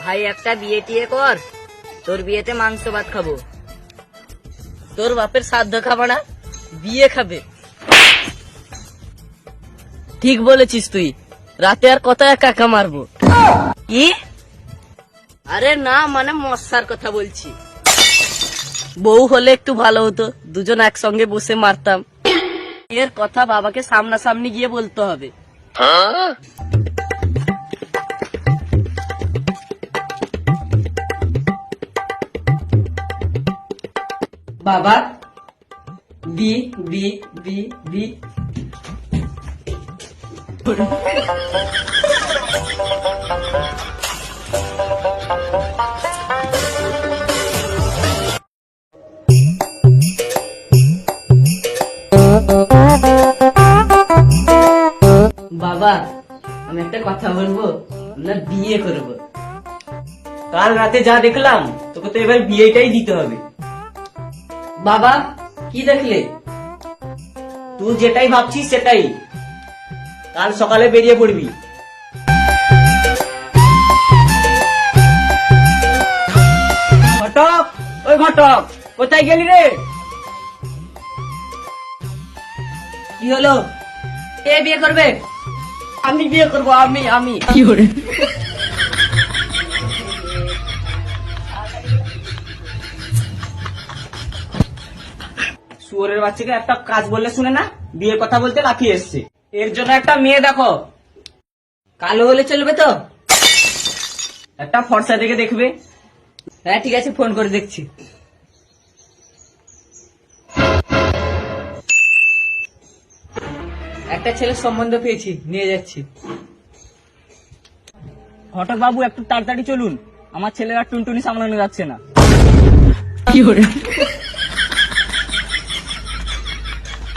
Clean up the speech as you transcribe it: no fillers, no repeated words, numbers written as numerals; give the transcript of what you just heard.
ভাই একটা বিয়ে টিয়ে কর, তোর বিয়েতে মাংস ভাত খাবো। তোর বাপের শ্রাদ্ধ খাবো না, বিয়ে খাবে। ঠিক বলেছিস তুই, রাতে আর কত একা মারবো। কি? আরে না, মানে মশার কথা বলছি। বউ হলে একটু ভালো হতো, দুজন একসঙ্গে বসে মারতাম। এর কথা বাবাকে সামনাসামনি গিয়ে বলতে হবে। বাবা, বি বি বি বি। বাবা, আমি একটা কথা বলবো, আমরা বিয়ে করব। কাল রাতে যা দেখলাম, তোকে তো এবার বিয়েটাই দিতে হবে। বাবা, কি দেখলে? তুই যেটাই ভাবছিস সেটাই। কাল সকালে বেরিয়ে পড়বি। ঘটক, ওই ঘটক, কোথায় গেলি রে? কি হলো? কে বিয়ে করবে? আমি বিয়ে করবো, আমি। কি করে? শুয়োরের বাচ্চাকে একটা কাজ বললে শুনে না, বিয়ের কথা বলতে লাফিয়ে এসছে। এর জন্য একটা মেয়ে দেখো। কালো হলে চলবে তো? একটা ফর্সা দেখে দেখবে। হ্যাঁ ঠিক আছে, ফোন করে দেখছি। একটা ছেলের সম্বন্ধ পেয়েছি, নিয়ে যাচ্ছি। ঘটক বাবু, একটু তাড়াতাড়ি চলুন, আমার ছেলেরা টুনটুনি সামলানো যাচ্ছে না। কি করে?